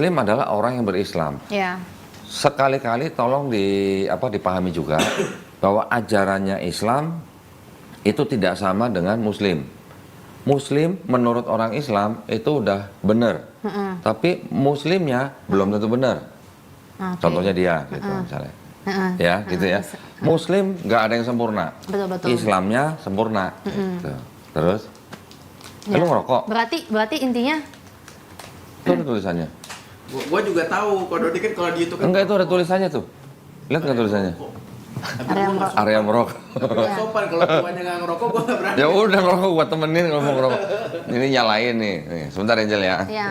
Muslim adalah orang yang berislam. Ya. Sekali-kali tolong dipahami juga bahwa ajarannya Islam itu tidak sama dengan Muslim. Muslim menurut orang Islam itu udah benar, tapi Muslimnya belum tentu benar. Contohnya dia, gitu misalnya. Ya, gitu ya. Muslim nggak ada yang sempurna. Betul. Islamnya sempurna. Gitu. Terus, lu ngerokok? Berarti intinya Itu ada tulisannya. Gua juga tahu kalau kan kalau di YouTube kan Enggak, itu ada tulisannya tuh. Lihat nggak tulisannya? Area merokok. Nggak sopan kalau tuannya nggak ngerokok, gua nggak berani. Ya udah ngerokok, gua temenin kalau mau ngerokok. Ini nyalain nih. Nih, sebentar Angel ya. ya.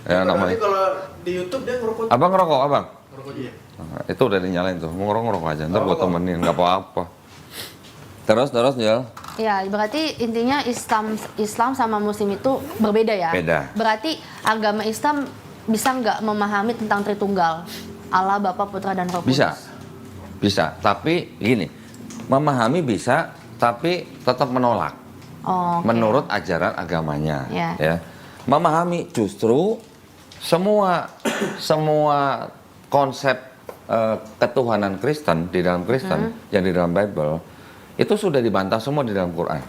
Ya namanya. Tapi kalau di YouTube dia ngerokok. Abang ngerokok, abang? Ngerokok dia. Nah, itu udah dinyalain tuh. Mau ngerokok aja. Ntar gua temenin, nggak apa-apa. Terus Jel. Ya, berarti intinya Islam sama Muslim itu berbeda ya? Beda. Berarti agama Islam bisa nggak memahami tentang Tritunggal? Allah, Bapa, Putra, dan Roh Kudus? Bisa. Tapi gini, memahami bisa, tapi tetap menolak. Oh, okay. Menurut ajaran agamanya. Ya. Ya. Memahami justru semua konsep ketuhanan Kristen di dalam Kristen yang di dalam Bible itu sudah dibantah semua di dalam Quran.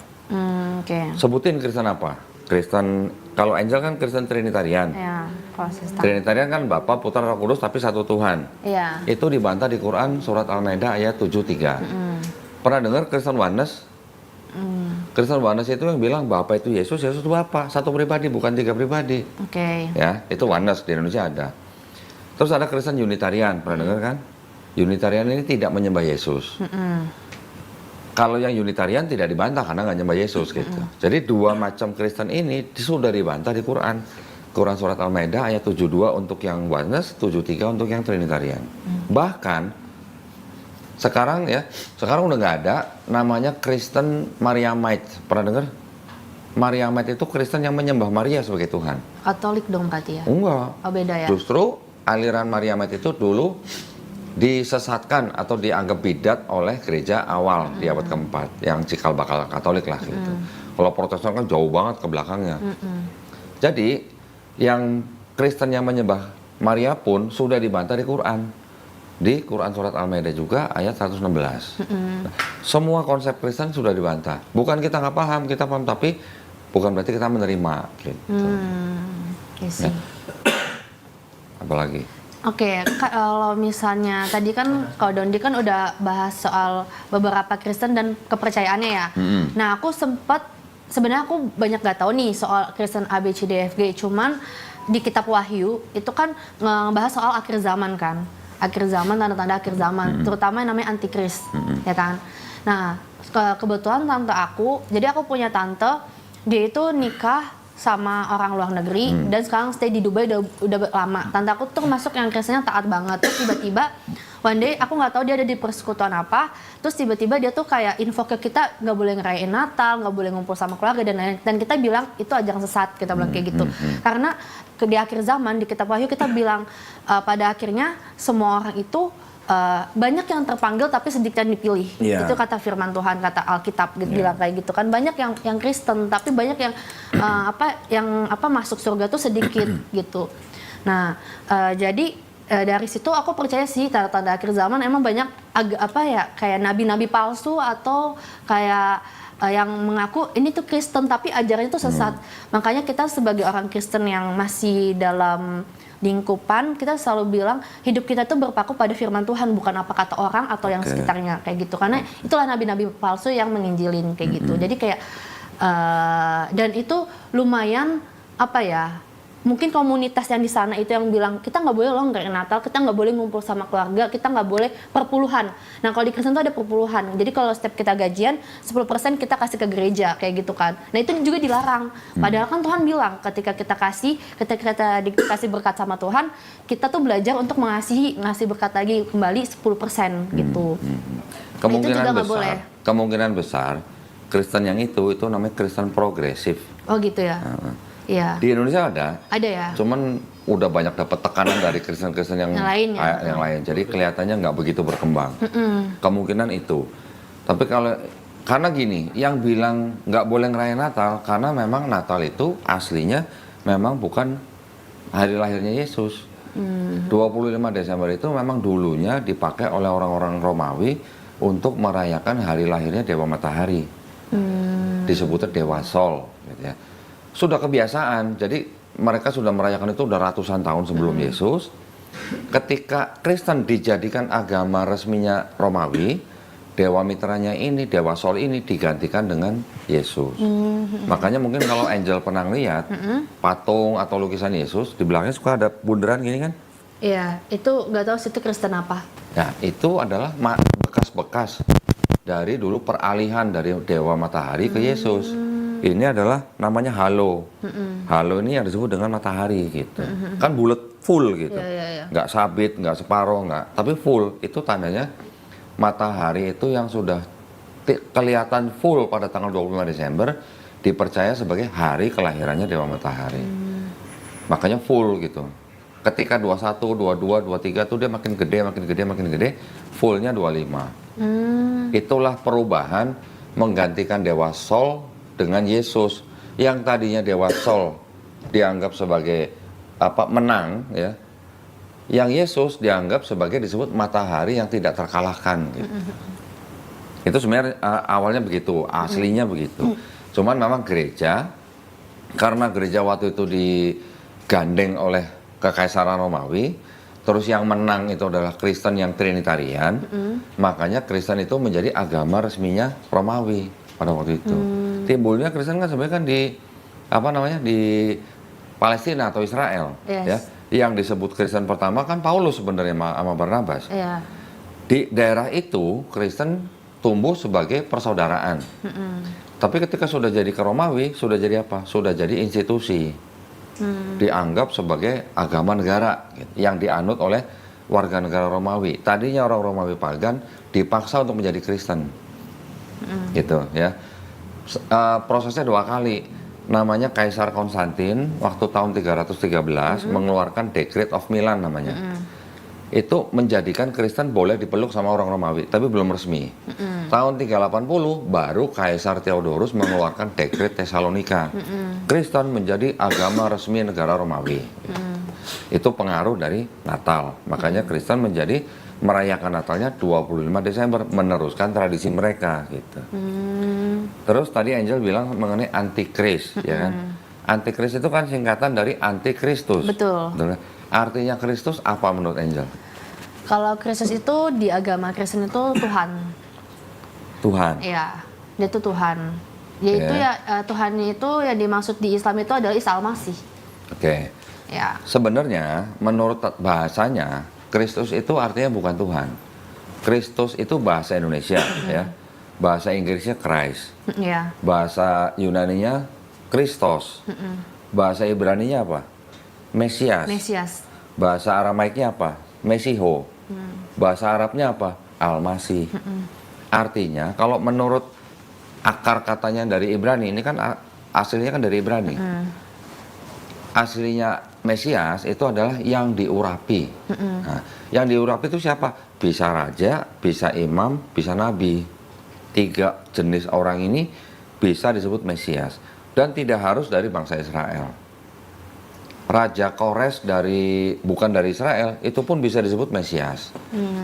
Okay. Sebutin Kristen apa? Kristen, kalau Angel kan Kristen Trinitarian. Ya, proses Trinitarian kan Bapa, Putra, Roh Kudus tapi satu Tuhan. Iya. Itu dibantah di Quran surat Al-Maidah ayat 73. Pernah dengar Kristen Oneness? Kristen Oneness itu yang bilang Bapa itu Yesus itu Bapa, satu pribadi bukan tiga pribadi. Oke. Ya, itu Oneness di Indonesia ada. Terus ada Kristen Unitarian, pernah dengar kan? Unitarian ini tidak menyembah Yesus. Kalau yang Unitarian tidak dibantah karena nggak nyembah Yesus gitu. Jadi dua macam Kristen ini sudah dibantah di Quran. Quran surat Al-Maidah ayat 72 untuk yang Oneness, 73 untuk yang Trinitarian. Bahkan sekarang udah nggak ada namanya Kristen Mariamite. Pernah dengar? Mariamite itu Kristen yang menyembah Maria sebagai Tuhan. Katolik dong berarti ya? Enggak. Oh, beda ya? Justru aliran Mariamite itu dulu disesatkan atau dianggap bidat oleh gereja awal di abad keempat yang cikal bakal Katolik lah gitu. Kalau Protestan kan jauh banget ke belakangnya. Jadi yang Kristen yang menyembah Maria pun sudah dibantah di Quran. Di Quran surat Al-Maidah juga ayat 116. Semua konsep Kristen sudah dibantah. Bukan kita nggak paham, kita paham, tapi bukan berarti kita menerima gitu. Ya. Apalagi? Oke, kalau misalnya tadi kan kalau Dondi kan udah bahas soal beberapa Kristen dan kepercayaannya ya. Nah, aku sebenarnya aku banyak gak tahu nih soal Kristen A, B, C, D, F, G. Cuman di kitab Wahyu itu kan ngebahas soal akhir zaman kan. Akhir zaman, tanda-tanda akhir zaman. Terutama yang namanya antikris, ya kan. Nah, kebetulan tante aku, jadi aku punya tante, dia itu nikah sama orang luar negeri dan sekarang stay di Dubai udah lama. Tante aku tuh masuk yang Kristennya taat banget. Terus tiba-tiba one day aku nggak tahu dia ada di persekutuan apa. Terus tiba-tiba dia tuh kayak info ke kita nggak boleh ngerayain Natal, nggak boleh ngumpul sama keluarga dan lain-lain. Dan kita bilang itu ajaran sesat, kita bilang kayak gitu. Karena di akhir zaman di kitab Wahyu kita bilang pada akhirnya semua orang itu banyak yang terpanggil tapi sedikit yang dipilih. Itu kata firman Tuhan, kata Alkitab gitu, bilang kayak gitu kan. Banyak yang Kristen tapi banyak yang masuk surga tuh sedikit gitu. Nah, jadi dari situ aku percaya sih tanda-tanda akhir zaman emang banyak kayak nabi-nabi palsu atau kayak yang mengaku ini tuh Kristen tapi ajarannya tuh sesat. Makanya kita sebagai orang Kristen yang masih dalam lingkupan, kita selalu bilang hidup kita itu berpaku pada firman Tuhan, bukan apa kata orang atau yang sekitarnya kayak gitu. Karena itulah nabi-nabi palsu yang menginjilin kayak gitu. Jadi kayak dan itu lumayan mungkin komunitas yang di sana itu yang bilang kita nggak boleh loh ngerayain Natal, kita nggak boleh ngumpul sama keluarga, kita nggak boleh perpuluhan. Nah kalau di Kristen tuh ada perpuluhan, jadi kalau setiap kita gajian 10% kita kasih ke gereja kayak gitu kan. Nah itu juga dilarang. Padahal kan Tuhan bilang ketika kita dikasih berkat sama Tuhan, kita tuh belajar untuk ngasih berkat lagi kembali 10% gitu. Kemungkinan besar Kristen yang itu namanya Kristen progresif. Oh gitu ya. Iya. Di Indonesia ada ya. Cuman udah banyak dapat tekanan dari Kristen-Kristen yang lain. Jadi kelihatannya nggak begitu berkembang. Kemungkinan itu. Tapi karena gini, yang bilang nggak boleh ngerayain Natal karena memang Natal itu aslinya memang bukan hari lahirnya Yesus. 25 Desember itu memang dulunya dipakai oleh orang-orang Romawi untuk merayakan hari lahirnya Dewa Matahari. Disebutnya Dewa Sol, gitu ya. Sudah kebiasaan, jadi mereka sudah merayakan itu udah ratusan tahun sebelum Yesus. Ketika Kristen dijadikan agama resminya Romawi, Dewa mitranya ini, Dewa Sol ini digantikan dengan Yesus. Makanya mungkin kalau Angel pernah lihat patung atau lukisan Yesus, di belakangnya suka ada bundaran gini kan? Iya, itu nggak tahu situ Kristen apa. Nah, itu adalah bekas-bekas dari dulu peralihan dari Dewa Matahari ke Yesus. Ini adalah namanya halo. Halo ini yang disebut dengan matahari gitu. Kan bulat full gitu. Iya. Nggak sabit, nggak separoh, nggak. Tapi full, itu tandanya matahari itu yang sudah kelihatan full pada tanggal 25 Desember dipercaya sebagai hari kelahirannya Dewa Matahari. Makanya full gitu. Ketika 21, 22, 23 tuh dia makin gede, fullnya 25. Itulah perubahan menggantikan Dewa Sol dengan Yesus. Yang tadinya Dewa Sol dianggap sebagai menang ya. Yang Yesus dianggap sebagai disebut matahari yang tidak terkalahkan gitu. Itu sebenarnya awalnya begitu, aslinya begitu. Cuman memang gereja, karena gereja waktu itu digandeng oleh Kekaisaran Romawi, terus yang menang itu adalah Kristen yang Trinitarian, makanya Kristen itu menjadi agama resminya Romawi pada waktu itu. Timbulnya Kristen kan sebenarnya kan di Palestina atau Israel, ya. Yang disebut Kristen pertama kan Paulus sebenarnya sama Barnabas. Iya. Di daerah itu Kristen tumbuh sebagai persaudaraan. Tapi ketika sudah jadi ke Romawi, sudah jadi apa? Sudah jadi institusi. Dianggap sebagai agama negara gitu, yang dianut oleh warga negara Romawi. Tadinya orang Romawi pagan dipaksa untuk menjadi Kristen. Gitu ya. Prosesnya 2 kali. Namanya Kaisar Konstantin waktu tahun 313 mengeluarkan Decree of Milan namanya. Itu menjadikan Kristen boleh dipeluk sama orang Romawi, tapi belum resmi. Tahun 380 baru Kaisar Theodorus mengeluarkan Decree Tesalonika. Kristen menjadi agama resmi negara Romawi. Itu pengaruh dari Natal. Makanya Kristen menjadi merayakan Natalnya 25 Desember, meneruskan tradisi mereka gitu. Terus tadi Angel bilang mengenai antikris, ya kan? Antikris itu kan singkatan dari antikristus. Betul. Artinya Kristus apa menurut Angel? Kalau Kristus itu di agama Kristen itu Tuhan. Tuhan. Iya, dia itu Tuhan. Yaitu Tuhan itu yang dimaksud di Islam itu adalah Isa Al-Masih. Oke. Ya. Sebenarnya menurut bahasanya Kristus itu artinya bukan Tuhan. Kristus itu bahasa Indonesia, ya. Bahasa Inggrisnya Christ. Iya. Bahasa Yunaninya Kristos. Bahasa Ibraninya apa? Mesias. Mesias. Bahasa Aramaiknya apa? Mesiho. Bahasa Arabnya apa? Al-Masih. Artinya kalau menurut akar katanya dari Ibrani, ini kan aslinya kan dari Ibrani. Aslinya Mesias itu adalah yang diurapi. Nah, yang diurapi itu siapa? Bisa raja, bisa imam, bisa nabi. 3 jenis orang ini bisa disebut Mesias. Dan tidak harus dari bangsa Israel. Raja Kores bukan dari Israel, itu pun bisa disebut Mesias.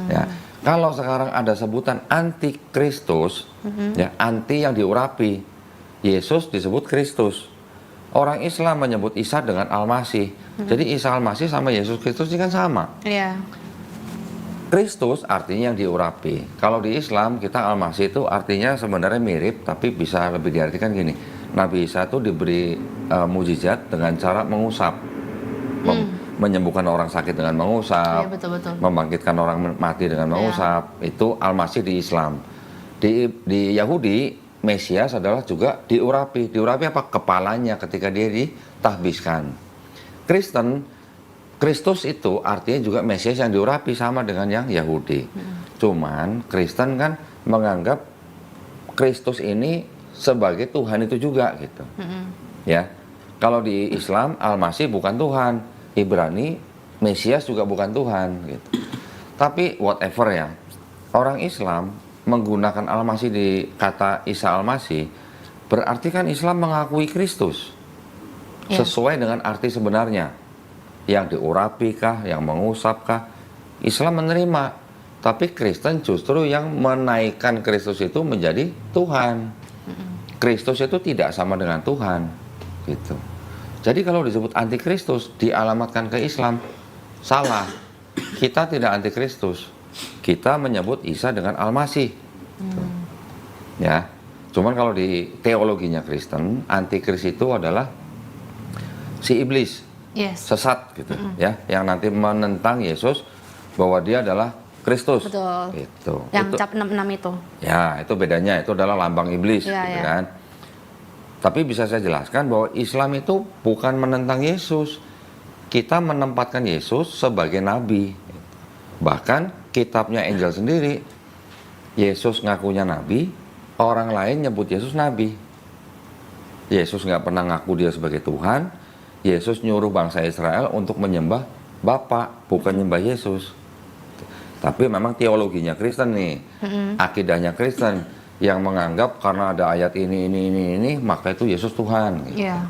Ya. Kalau sekarang ada sebutan antikristus, ya, anti yang diurapi, Yesus disebut Kristus. Orang Islam menyebut Isa dengan Al-Masih. Jadi Isa Al-Masih sama Yesus Kristus ini kan sama. Iya. Kristus artinya yang diurapi. Kalau di Islam kita Al-Masih itu artinya sebenarnya mirip, tapi bisa lebih diartikan gini. Nabi Isa itu diberi mujizat dengan cara mengusap. Menyembuhkan orang sakit dengan mengusap. Iya, betul-betul. Membangkitkan orang mati dengan mengusap. Itu Al-Masih di Islam. Di Yahudi, Mesias adalah juga diurapi. Diurapi apa? Kepalanya ketika dia ditahbiskan. Kristen, Kristus itu artinya juga Mesias yang diurapi sama dengan yang Yahudi. Cuman Kristen kan menganggap Kristus ini sebagai Tuhan itu juga gitu. Ya. Kalau di Islam Al-Masih bukan Tuhan, Ibrani Mesias juga bukan Tuhan gitu. Tapi whatever ya. Orang Islam menggunakan Al-Masih di kata Isa Al-Masih berarti kan Islam mengakui Kristus. Sesuai dengan arti sebenarnya. yang diurapi kah, yang mengusap kah. Islam menerima, tapi Kristen justru yang menaikkan Kristus itu menjadi Tuhan. Kristus itu tidak sama dengan Tuhan, gitu. Jadi kalau disebut antikristus dialamatkan ke Islam, salah. Kita tidak antikristus. Kita menyebut Isa dengan Al-Masih. Ya. Cuman kalau di teologinya Kristen, antikris itu adalah si iblis, sesat gitu, ya, yang nanti menentang Yesus bahwa dia adalah Kristus. Betul. Gitu. Yang Itu, cap 66 itu. ya, itu bedanya, itu adalah lambang iblis, Ya, gitu ya. kan. Tapi bisa saya jelaskan bahwa Islam itu bukan menentang Yesus. Kita menempatkan Yesus sebagai nabi. Bahkan kitabnya Injil sendiri, Yesus ngakunya nabi, orang lain nyebut Yesus nabi. Yesus nggak pernah ngaku dia sebagai Tuhan. Yesus nyuruh bangsa Israel untuk menyembah Bapa, bukan nyembah Yesus. Tapi memang teologinya Kristen nih, akidahnya Kristen yang menganggap karena ada ayat ini, maka itu Yesus Tuhan. Gitu. Iya.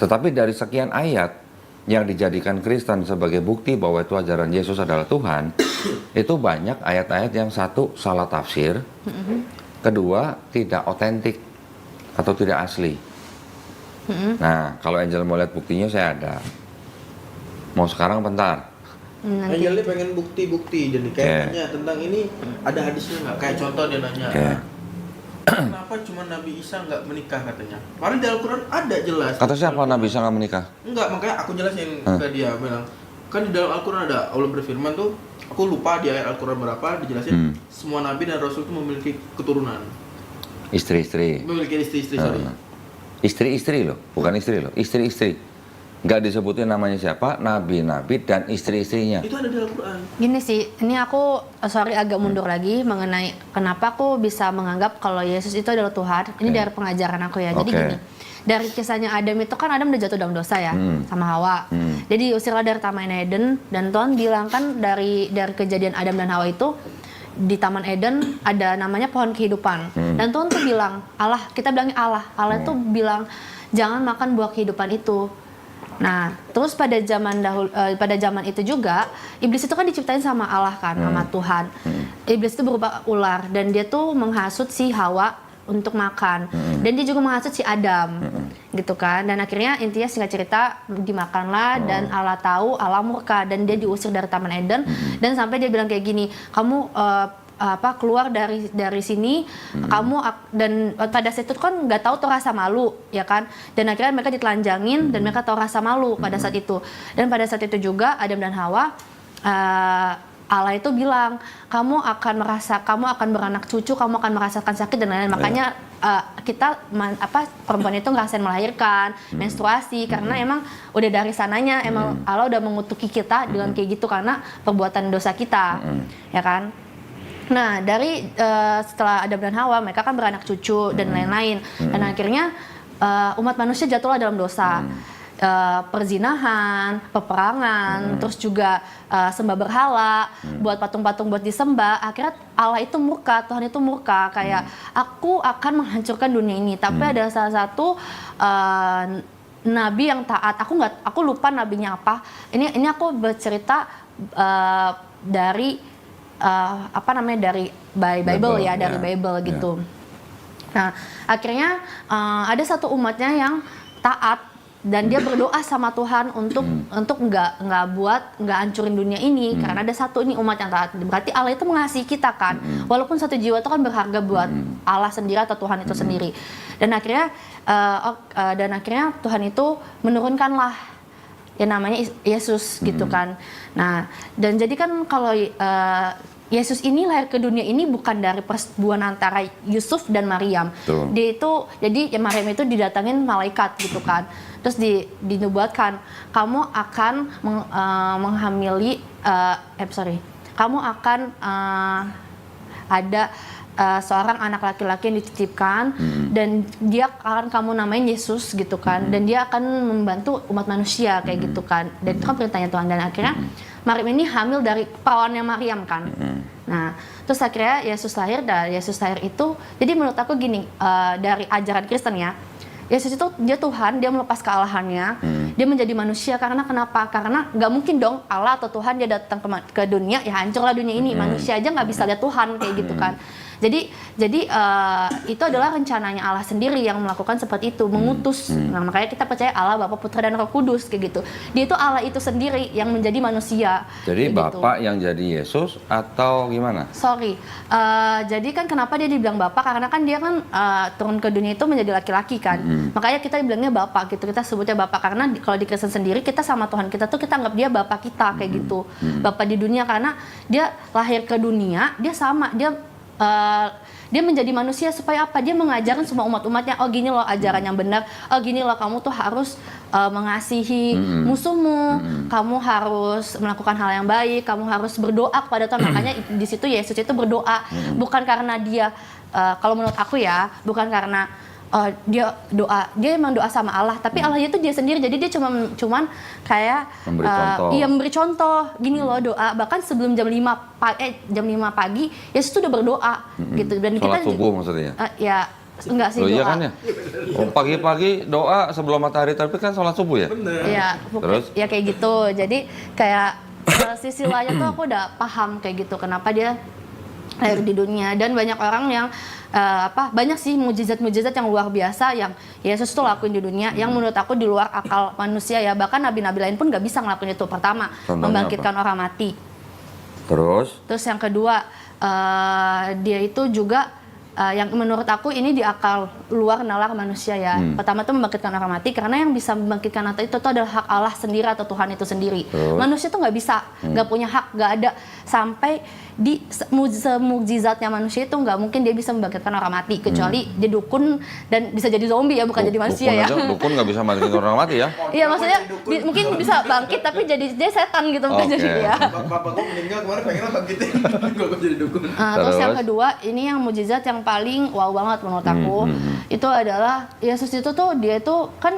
Tetapi dari sekian ayat yang dijadikan Kristen sebagai bukti bahwa itu ajaran Yesus adalah Tuhan, itu banyak ayat-ayat yang satu salah tafsir, kedua tidak otentik atau tidak asli. Nah, kalau Angel mau lihat buktinya saya ada. Mau sekarang bentar. Nanti. Angel dia pengen bukti-bukti, jadi kayak nanya tentang ini ada hadisnya nggak? Kayak contoh dia nanya, kenapa cuma Nabi Isa nggak menikah katanya? Padahal di Al-Quran ada jelas. Kata siapa Nabi Isa nggak menikah? Enggak, makanya aku jelasin ke dia, bilang kan di dalam Al-Quran ada Allah berfirman tuh, aku lupa di ayat Al-Quran berapa dijelasin semua Nabi dan Rasul itu memiliki keturunan, Istri-istri. memiliki istri-istri, sorry. Istri-istri loh, bukan istri loh, istri-istri. Nggak disebutin namanya siapa, nabi-nabi dan istri-istrinya. Itu ada di Al-Quran. Gini sih, ini aku agak mundur lagi mengenai kenapa aku bisa menganggap kalau Yesus itu adalah Tuhan. Ini dari pengajaran aku ya. Jadi gini, dari kisahnya Adam itu kan Adam udah jatuh dalam dosa ya sama Hawa. Jadi diusirlah dari Taman Eden dan Tuhan bilang kan dari kejadian Adam dan Hawa itu di Taman Eden ada namanya pohon kehidupan. Dan Tuhan tuh bilang, kita bilangnya Allah itu bilang jangan makan buah kehidupan itu. Nah, terus pada zaman itu juga iblis itu kan diciptain sama Allah kan, sama Tuhan. Iblis itu berupa ular dan dia tuh menghasut si Hawa untuk makan. Dan dia juga menghasut si Adam. Gitu kan. Dan akhirnya intinya singkat cerita dimakanlah dan Allah tahu, Allah murka dan dia diusir dari Taman Eden dan sampai dia bilang kayak gini, kamu keluar dari sini, kamu dan pada saat itu kan nggak tahu tuh rasa malu ya kan, dan akhirnya mereka ditelanjangin dan mereka tahu rasa malu pada saat itu. Dan pada saat itu juga Adam dan Hawa, Allah itu bilang kamu akan beranak cucu, kamu akan merasakan sakit dan lain-lain. Makanya perempuan itu ngerasain melahirkan, menstruasi karena emang udah dari sananya emang Allah udah mengutuki kita dengan kayak gitu karena perbuatan dosa kita, ya kan. Nah, setelah Adam dan Hawa, mereka kan beranak cucu dan lain-lain. Dan akhirnya umat manusia jatuhlah dalam dosa. Perzinahan, peperangan, terus juga sembah berhala, buat patung-patung buat disembah. Akhirnya Allah itu murka, Tuhan itu murka. Kayak, aku akan menghancurkan dunia ini. Tapi ada salah satu nabi yang taat. Aku lupa nabinya apa. Ini aku bercerita dari dari Bible ya, dari Bible gitu. Nah, akhirnya ada satu umatnya yang taat dan dia berdoa sama Tuhan untuk nggak hancurin dunia ini karena ada satu ini umat yang taat. Berarti Allah itu mengasihi kita kan. Walaupun satu jiwa itu kan berharga buat Allah sendiri atau Tuhan itu sendiri. Dan akhirnya Tuhan itu menurunkanlah yang namanya Yesus gitu kan. Nah, dan jadi kan kalau Yesus ini lahir ke dunia ini bukan dari persetubuhan antara Yusuf dan Maryam. Dia itu, jadi Maryam itu didatangin malaikat gitu kan. Terus dinubuatkan, kamu akan menghamili, kamu akan ada seorang anak laki-laki yang dititipkan dan dia akan kamu namain Yesus gitu kan, dan dia akan membantu umat manusia kayak gitu kan. Dan itu kan perintahnya Tuhan. Dan akhirnya Maryam ini hamil dari perawannya Maryam kan. Nah, terus akhirnya Yesus lahir, dan Yesus lahir itu, jadi menurut aku gini, dari ajaran Kristen ya, Yesus itu dia Tuhan, dia melepas kealahannya, Dia menjadi manusia karena kenapa? Karena nggak mungkin dong Allah atau Tuhan dia datang ke dunia, ya hancurlah dunia ini. Manusia aja nggak bisa lihat Tuhan kayak gitu kan. Jadi itu adalah rencananya Allah sendiri yang melakukan seperti itu, mengutus. Nah, makanya kita percaya Allah Bapa, Putra dan Roh Kudus kayak gitu. Dia itu Allah itu sendiri yang menjadi manusia. Jadi kayak Bapak yang jadi Yesus atau gimana? Jadi kan kenapa dia dibilang Bapak? Karena kan dia kan turun ke dunia itu menjadi laki-laki kan. Makanya kita bilangnya Bapak gitu. Kita sebutnya Bapak karena kalau di Kristen sendiri kita sama Tuhan kita tuh kita anggap dia Bapak kita kayak gitu. Bapak di dunia karena dia lahir ke dunia, dia sama, dia menjadi manusia supaya apa? Dia mengajarkan semua umat-umatnya, oh gini loh ajaran yang benar, oh gini loh kamu tuh harus mengasihi musuhmu, kamu harus melakukan hal yang baik, kamu harus berdoa kepada Tuhan. Makanya di situ Yesus itu berdoa, bukan karena dia, kalau menurut aku ya, bukan karena dia emang doa sama Allah, tapi Allah itu dia sendiri, jadi dia cuman kayak memberi contoh gini loh doa, bahkan sebelum jam 5 pagi Yesus tuh udah berdoa gitu. Dan sholat kita subuh maksudnya? Ya enggak sih doa. Iya kan ya? Pagi-pagi doa sebelum matahari terbit kan sholat subuh ya? Iya, terus ya kayak gitu. Jadi kayak sisi lainnya tuh aku udah paham kayak gitu kenapa dia lahir di dunia. Dan banyak orang yang banyak sih mujizat-mujizat yang luar biasa yang Yesus tuh lakuin di dunia yang menurut aku di luar akal manusia ya. Bahkan nabi-nabi lain pun nggak bisa ngelakuin itu. Pertama, membangkitkan orang mati. Terus yang kedua, dia itu juga yang menurut aku ini di akal luar nalar manusia ya. Pertama tuh membangkitkan orang mati, karena yang bisa membangkitkan orang itu tuh adalah hak Allah sendiri atau Tuhan itu sendiri. Manusia tuh nggak bisa, nggak punya hak, nggak ada. Sampai di semukjizatnya manusia itu nggak mungkin dia bisa membangkitkan orang mati, kecuali dia dukun dan bisa jadi zombie ya, bukan jadi manusia ya. Dukun nggak bisa membangkitkan orang mati ya? Iya, maksudnya mungkin bisa bangkit tapi jadi dia setan gitu, bukan jadi ya. Bapak gue meninggal kemarin pengen bangkitin, gue jadi dukun. Terus yang kedua, ini yang mujizat yang paling wow banget menurut aku, itu adalah Yesus itu tuh dia tuh kan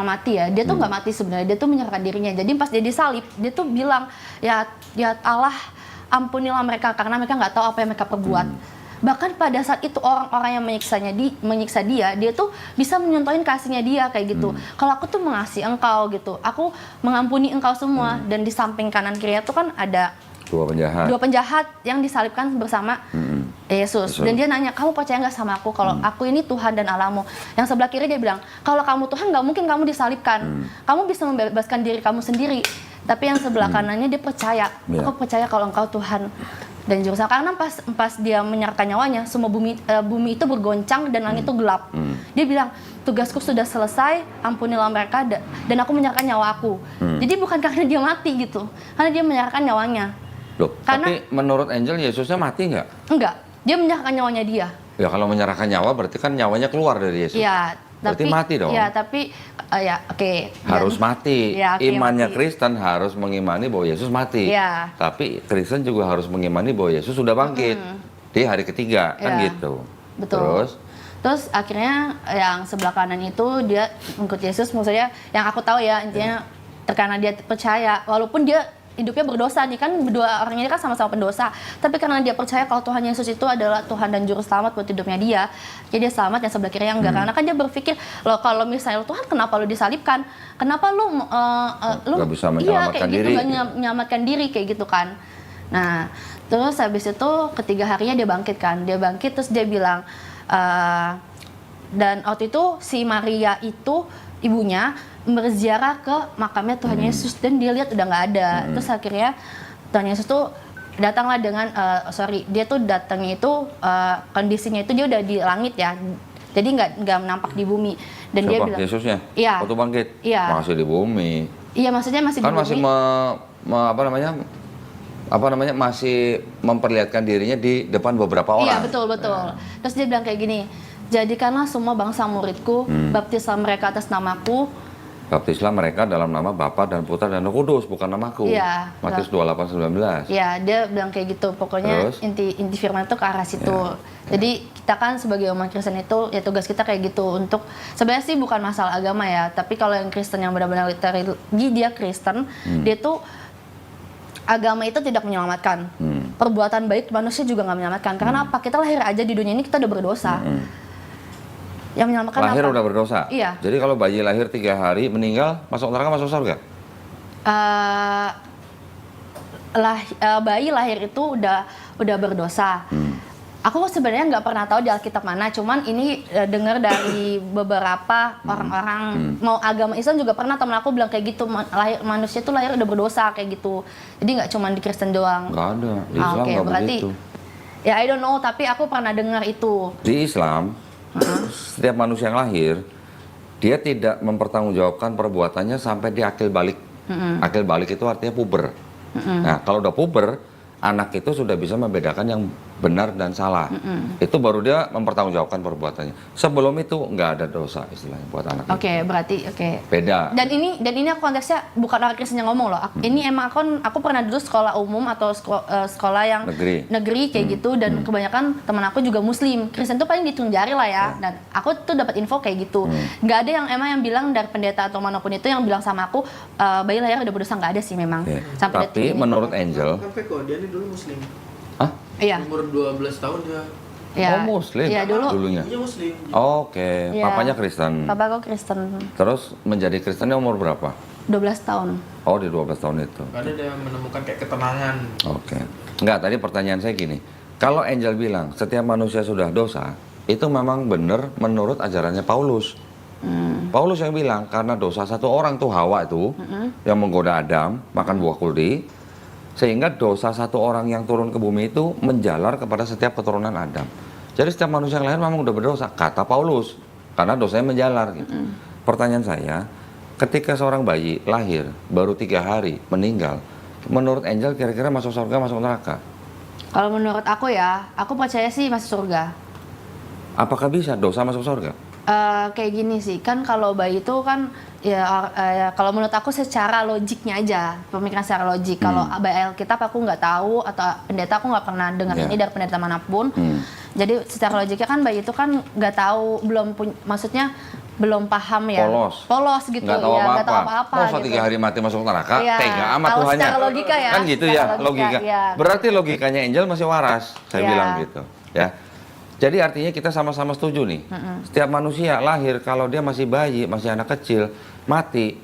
mati ya, dia tuh nggak mati sebenarnya, dia tuh menyerahkan dirinya. Jadi pas dia disalib, dia tuh bilang ya Allah ampunilah mereka karena mereka nggak tahu apa yang mereka perbuat. Bahkan pada saat itu orang-orang yang menyiksa dia tuh bisa menyontohin kasihnya dia kayak gitu. Kalau aku tuh mengasihi engkau gitu, aku mengampuni engkau semua. Dan di samping kanan kirinya tuh kan ada dua penjahat yang disalibkan bersama Yesus. Dan dia nanya, kamu percaya nggak sama aku kalau aku ini Tuhan dan Allahmu? Yang sebelah kiri dia bilang, kalau kamu Tuhan nggak mungkin kamu disalibkan. Kamu bisa membebaskan diri kamu sendiri. Tapi yang sebelah kanannya dia percaya, aku percaya kalau engkau Tuhan dan Juru Selamat. Karena pas dia menyerahkan nyawanya, semua bumi itu bergoncang dan langit itu gelap. Dia bilang, tugasku sudah selesai, ampunilah mereka dan aku menyerahkan nyawaku. Jadi bukan karena dia mati gitu, karena dia menyerahkan nyawanya. Loh, tapi menurut Angel Yesusnya mati nggak? Enggak, dia menyerahkan nyawanya dia. Ya kalau menyerahkan nyawa berarti kan nyawanya keluar dari Yesus. Iya, berarti mati dong. Iya, tapi oke. Harus mati. Ya, Imannya mati. Kristen harus mengimani bahwa Yesus mati. Ya. Tapi Kristen juga harus mengimani bahwa Yesus sudah bangkit di hari ketiga, kan gitu. Betul. Terus akhirnya yang sebelah kanan itu dia mengikut Yesus, maksudnya yang aku tahu ya intinya karena dia percaya, walaupun dia hidupnya berdosa nih kan, berdua orang ini kan sama-sama pendosa, tapi karena dia percaya kalau Tuhan Yesus itu adalah Tuhan dan Juru Selamat buat hidupnya dia, jadi dia selamat. Yang sebelah kiri yang enggak, karena kan dia berpikir, loh kalau misalnya Tuhan kenapa lu disalibkan, kenapa lu nggak bisa menyelamatkan diri, gitu, menyelamatkan diri kayak gitu kan. Nah terus habis itu ketiga harinya dia bangkit kan, dia bangkit terus dia bilang, dan waktu itu si Maria itu ibunya berziarah ke makamnya Tuhan Yesus dan dia lihat udah nggak ada. Terus akhirnya Tuhan Yesus tuh datanglah dengan dia tuh datangnya itu kondisinya itu dia udah di langit ya, jadi nggak nampak di bumi. Dan dia bilang Yesusnya iya, waktu bangkit masih di bumi. Iya, maksudnya masih kan di masih bumi. Masih memperlihatkan dirinya di depan beberapa orang. Iya, betul. Terus dia bilang kayak gini, jadikanlah semua bangsa muridku, baptislah mereka atas namaku. Baptislah mereka dalam nama Bapa dan Putra dan Roh Kudus, bukan namaku. Iya. Matius 28:19. Iya, dia bilang kayak gitu. Pokoknya inti firman itu ke arah situ. Ya. Jadi kita kan sebagai umat Kristen itu ya tugas kita kayak gitu, untuk sebenarnya sih bukan masalah agama ya, tapi kalau yang Kristen yang benar-benar literally dia Kristen, dia tuh agama itu tidak menyelamatkan. Perbuatan baik manusia juga nggak menyelamatkan. Karena apa? Kita lahir aja di dunia ini kita udah berdosa. Yang menyelamatkan Lahir apa? udah berdosa. Iya. Jadi kalau bayi lahir 3 hari meninggal, masuk neraka, masuk surga? Eh, bayi lahir itu udah berdosa. Aku sebenarnya nggak pernah tahu di Alkitab mana, cuman ini dengar dari beberapa orang-orang mau agama Islam juga pernah, temen aku bilang kayak gitu, manusia tuh lahir udah berdosa kayak gitu. Jadi nggak cuma di Kristen doang. Nggak ada. Di Islam Oke, nggak berarti begitu. ya I don't know, tapi aku pernah dengar itu. Di Islam, setiap manusia yang lahir, dia tidak mempertanggungjawabkan perbuatannya sampai dia akil balik. Akil balik itu artinya puber. Nah, kalau udah puber, anak itu sudah bisa membedakan yang benar dan salah. Itu baru dia mempertanggungjawabkan perbuatannya. Sebelum itu nggak ada dosa istilahnya buat anak. Oke, berarti Beda. Dan ini aku konteksnya bukan orang Kristen yang ngomong loh. Ini emang aku pernah dulu sekolah umum atau sekolah yang negeri kayak gitu, dan kebanyakan teman aku juga Muslim. Kristen tuh paling dihitung jari lah ya. Dan aku tuh dapat info kayak gitu. Nggak ada yang emang yang bilang dari pendeta atau manapun itu yang bilang sama aku bayi lahir udah berdosa, nggak ada sih memang. Sampai Tapi menurut Angel, Kan Veko, dia ini dulu Muslim. ah, iya. Umur 12 tahun dia. Iya. oh Muslim Iya dulunya. Iya Muslim. Oke, Iya. papanya Kristen. Papa aku Kristen. Terus menjadi Kristennya umur berapa? 12 tahun. Oh, di 12 tahun itu. Karena dia menemukan kayak ketenangan. Oke. Enggak, tadi pertanyaan saya gini. Kalau Angel bilang setiap manusia sudah dosa, itu memang benar menurut ajarannya Paulus. Paulus yang bilang karena dosa satu orang tuh Hawa itu yang menggoda Adam makan buah kuldi, sehingga dosa satu orang yang turun ke bumi itu menjalar kepada setiap keturunan Adam. Jadi setiap manusia yang lahir memang udah berdosa, kata Paulus, karena dosanya menjalar gitu. Pertanyaan saya, ketika seorang bayi lahir baru 3 hari meninggal, menurut Angel kira-kira masuk surga, masuk neraka? Kalau menurut aku ya, aku percaya sih masuk surga. Apakah bisa dosa masuk surga? Kayak gini sih, kan kalau bayi itu kan kalau menurut aku secara logiknya aja, pemikiran secara logik. Kalau bayi Alkitab aku nggak tahu, atau pendeta aku nggak pernah dengar ini dari pendeta manapun. Jadi secara logiknya kan bayi itu kan nggak tahu, maksudnya belum paham ya. Polos gitu nggak tahu ya, nggak tahu apa-apa. apa-apa. Masa 3 hari mati masuk neraka, Iya, tega amat kalau Tuhannya. secara logika ya, Kan gitu ya, secara logika. iya. Berarti logikanya Angel masih waras, saya Iya. bilang gitu. Ya. Jadi artinya kita sama-sama setuju nih. Setiap manusia lahir kalau dia masih bayi, masih anak kecil, mati,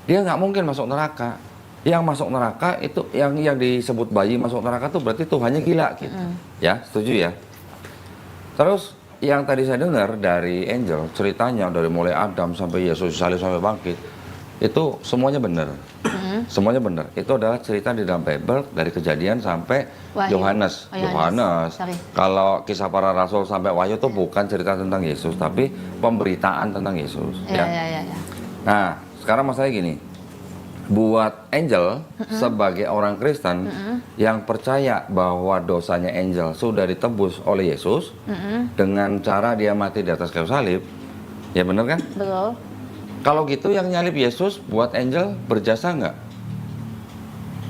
dia nggak mungkin masuk neraka. Yang masuk neraka itu yang disebut bayi masuk neraka tuh berarti Tuhannya gila gitu. Ya, setuju ya. Terus yang tadi saya dengar dari Angel ceritanya dari mulai Adam sampai Yesus salib sampai bangkit, itu semuanya benar. Semuanya benar. Itu adalah cerita di dalam Bible dari Kejadian sampai Wahyu. Yohanes. Oh, Yohanes. Sorry. Kalau Kisah Para Rasul sampai Wahyu itu bukan cerita tentang Yesus, tapi pemberitaan tentang Yesus. Iya. Nah, sekarang masalahnya gini. Buat Angel sebagai orang Kristen yang percaya bahwa dosanya Angel sudah ditebus oleh Yesus dengan cara dia mati di atas kayu salib, ya bener kan? Betul. Kalau gitu yang nyalip Yesus buat Angel berjasa nggak?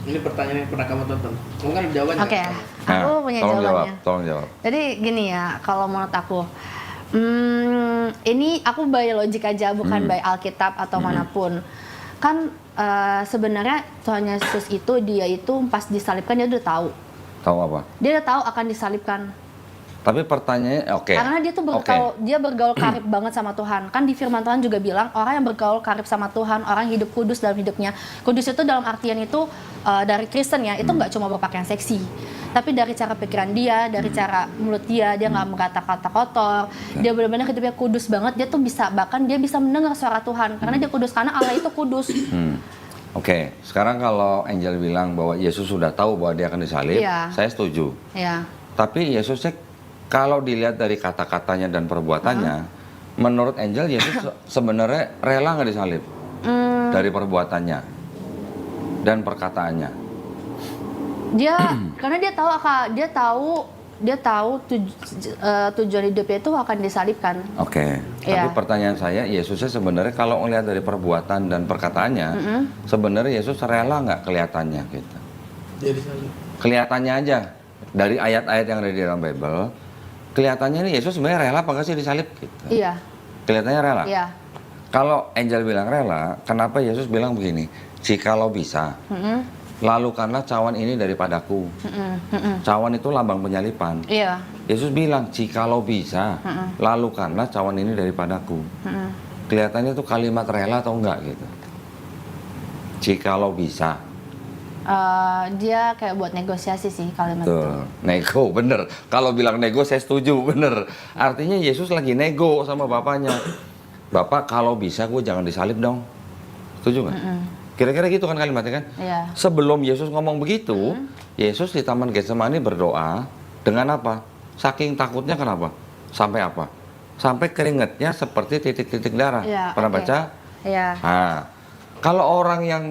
Ini pertanyaan yang pernah kamu tonton. Kamu kan jawabannya. Oke, aku punya jawabannya. Tolong jawab. Jadi gini ya, kalau menurut aku, ini aku by logik aja, bukan by Alkitab atau manapun. Kan sebenarnya Tuhan Yesus itu, dia itu pas disalibkan dia udah tahu. Tahu apa? Dia udah tahu akan disalibkan. Tapi pertanyaannya, oke. Karena dia tuh dia bergaul karib banget sama Tuhan. Kan di firman Tuhan juga bilang orang yang bergaul karib sama Tuhan, orang hidup kudus dalam hidupnya. Kudus itu dalam artian itu dari Kristen ya, itu nggak cuma berpakaian seksi, tapi dari cara pikiran dia, dari cara mulut dia nggak berkata-kata kotor. Dia benar-benar hidupnya kudus banget. Dia tuh bahkan dia bisa mendengar suara Tuhan karena dia kudus, karena Allah itu kudus. Oke, sekarang kalau Angel bilang bahwa Yesus sudah tahu bahwa dia akan disalib, saya setuju. Iya. Tapi Yesusnya kalau dilihat dari kata-katanya dan perbuatannya, menurut Angel Yesus sebenarnya rela nggak disalib dari perbuatannya dan perkataannya. Karena dia tahu tujuan hidupnya itu akan disalibkan. Oke. Tapi pertanyaan saya, Yesusnya sebenarnya kalau melihat dari perbuatan dan perkataannya, sebenarnya Yesus rela nggak kelihatannya gitu? Dia disalib. Kelihatannya aja dari ayat-ayat yang ada di dalam Bible. Kelihatannya nih Yesus sebenarnya rela apa nggak sih disalib gitu? Iya. Kelihatannya rela. Iya. Kalau Angel bilang rela, kenapa Yesus bilang begini? Jikalau bisa, lalukanlah cawan ini daripadaku. Cawan itu lambang penyalipan. Iya. Yesus bilang, jikalau bisa, lalukanlah cawan ini daripadaku. Kelihatannya itu kalimat rela atau enggak gitu. Jikalau bisa. Dia kayak buat negosiasi sih kalimat itu. Tuh, nego, bener. Kalau bilang nego saya setuju, bener. Artinya Yesus lagi nego sama bapaknya. Bapak kalau bisa gue jangan disalib dong. Setuju nggak? Kira-kira gitu kan kalimatnya kan? Iya. Sebelum Yesus ngomong begitu, Yesus di Taman Getsemani berdoa dengan apa? Saking takutnya kenapa? Sampai apa? Sampai keringatnya seperti titik-titik darah. Iya, Pernah oke. baca? Iya. Nah, kalau orang yang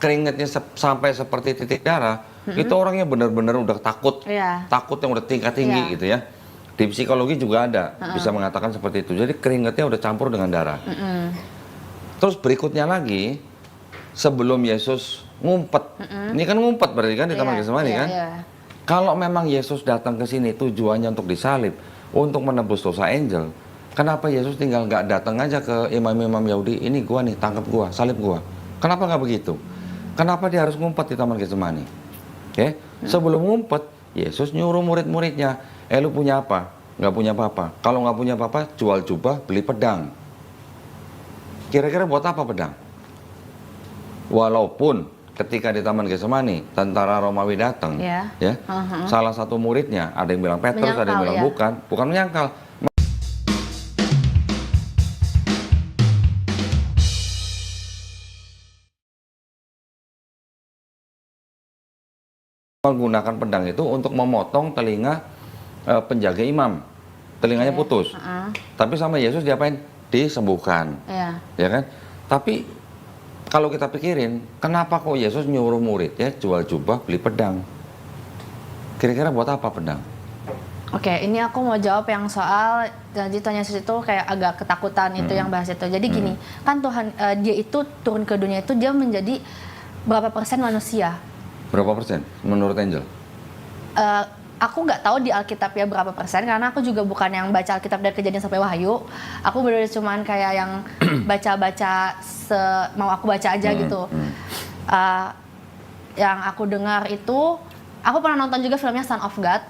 keringatnya sampai seperti titik darah, itu orangnya benar-benar udah takut. Iya. Takut yang udah tingkat tinggi Iya. gitu ya. Di psikologi juga ada, bisa mengatakan seperti itu. Jadi keringatnya udah campur dengan darah. Terus berikutnya lagi, sebelum Yesus ngumpet, ini kan ngumpet berarti kan di Taman Getsemani kan? Iya. Kalau memang Yesus datang ke sini tujuannya untuk disalib, untuk menebus dosa angel, kenapa Yesus tinggal nggak datang aja ke imam-imam Yahudi, ini gua nih, tangkap gua, salib gua? Kenapa nggak begitu? Kenapa dia harus ngumpet di Taman Getsemani? Oke, sebelum ngumpet, Yesus nyuruh murid-muridnya, lu punya apa? Nggak punya apa-apa. Kalau nggak punya apa-apa, jual jubah, beli pedang. Kira-kira buat apa pedang? Walaupun ketika di Taman Getsemani tentara Romawi datang, Iya. ya, salah satu muridnya ada yang bilang Petrus, ada yang Menyangkal, bilang ya. bukan menyangkal. Menggunakan pedang itu untuk memotong telinga penjaga imam, telinganya putus. Tapi sama Yesus diapain? Disembuhkan, Iya. ya kan? Tapi kalau kita pikirin, kenapa kok Yesus nyuruh murid ya jual jubah beli pedang? Kira-kira buat apa pedang? Oke, ini aku mau jawab yang soal jadi tanya Yesus itu kayak agak ketakutan itu yang bahas itu. Jadi gini, kan Tuhan dia itu turun ke dunia itu dia menjadi berapa persen manusia? Berapa persen menurut Angel? Aku nggak tahu di Alkitab ya berapa persen karena aku juga bukan yang baca Alkitab dari Kejadian sampai Wahyu. Aku benar cuman kayak yang baca-baca mau aku baca aja gitu. Yang aku dengar itu, aku pernah nonton juga filmnya Son of God.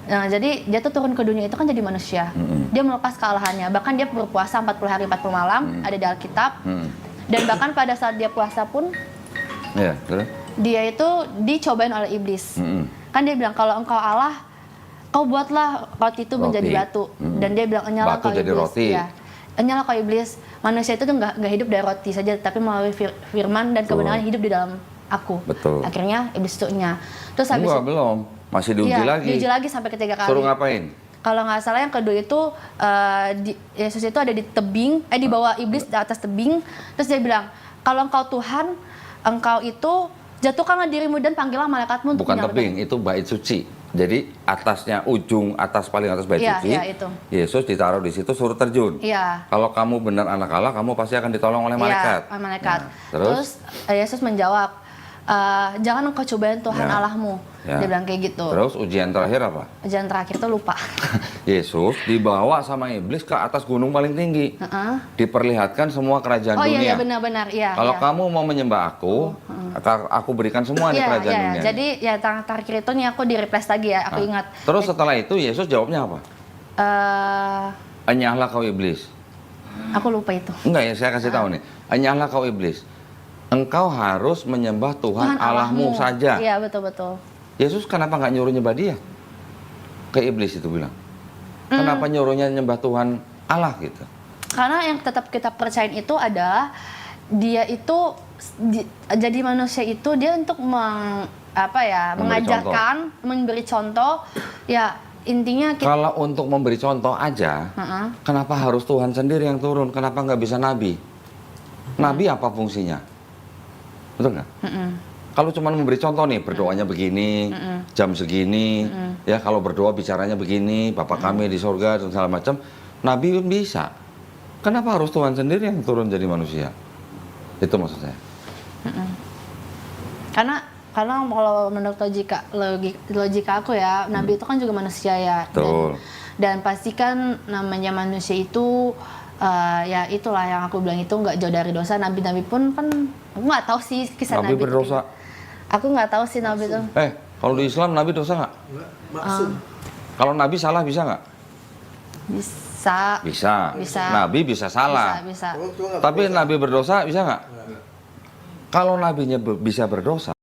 Nah, jadi dia tuh turun ke dunia itu kan jadi manusia. Dia melepas kealahannya. Bahkan dia berpuasa 40 hari 40 malam ada di Alkitab. Dan bahkan pada saat dia puasa pun Iya, terus? dia itu dicobain oleh iblis. Kan dia bilang kalau engkau Allah, kau buatlah roti itu menjadi batu. Dan dia bilang enyalah Batu kau jadi iblis. roti. Ya. Enyalah kau iblis. Manusia itu tuh nggak hidup dari roti saja, tapi melalui firman dan kebenaran hidup di dalam aku. Betul. Akhirnya iblis itu nya. Terus habis Enggak, belum. Masih diuji lagi. diuji lagi sampai ketiga kali. Suruh ngapain? Kalau nggak salah yang kedua itu Yesus itu ada di tebing, di bawah iblis di atas tebing. Terus dia bilang, kalau engkau Tuhan, engkau itu jatuhkanlah dirimu dan panggillah malaikatmu untuk Bukan menyelamatkan. tebing, itu bait suci. Jadi atasnya paling atas bait Iya, suci. iya, itu. Yesus ditaruh di situ suruh terjun. Iya. Kalau kamu benar anak Allah, kamu pasti akan ditolong oleh malaikat. Iya, malaikat. Nah, terus Yesus menjawab, jangan engkau cobain Tuhan Ya. Allahmu. Ya. Dia bilang kayak gitu. Terus ujian terakhir apa? Ujian terakhir tuh lupa. Yesus dibawa sama iblis ke atas gunung paling tinggi. Diperlihatkan semua kerajaan Oh iya, dunia. iya benar-benar. Iya. Kalau iya. kamu mau menyembah aku berikan semua nih Iya, kerajaan iya. dunia. Jadi ya terakhir itu nih aku di replace lagi ya. Aku ingat. Terus setelah itu Yesus jawabnya apa? Enyahlah kau iblis. Aku lupa itu. Enggak ya, saya kasih tahu nih. Enyahlah kau iblis. Engkau harus menyembah Tuhan Allahmu saja. Iya, betul-betul. Yesus kenapa nggak nyuruh nyembah dia? Ke iblis itu bilang. Kenapa nyuruhnya nyembah Tuhan Allah gitu? Karena yang tetap kita percayain itu adalah dia itu jadi manusia itu dia untuk mengajarkan, memberi contoh. Ya intinya kita. Kalau untuk memberi contoh aja, kenapa harus Tuhan sendiri yang turun? Kenapa nggak bisa nabi? Nabi apa fungsinya? Betul nggak? Kalau cuma memberi contoh nih, berdoanya begini, jam segini, ya kalau berdoa bicaranya begini, Bapa kami di sorga dan segala macam, Nabi bisa. Kenapa harus Tuhan sendiri yang turun jadi manusia? Itu maksud saya. Karena kalau menurut logika aku ya, Nabi itu kan juga manusia ya. Betul. Dan pastikan namanya manusia itu ya itulah yang aku bilang itu nggak jauh dari dosa. Nabi-nabi pun kan aku nggak tahu sih kisah Nabi Nabi itu berdosa. Aku nggak tahu sih Nabi itu. Kalau di Islam Nabi dosa nggak? Enggak, maksum. Kalau Nabi salah bisa nggak? Bisa. Bisa. Nabi bisa salah. Bisa. Oh, itu nggak Tapi berdosa. Nabi berdosa bisa nggak? Enggak. Kalau Nabinya bisa berdosa,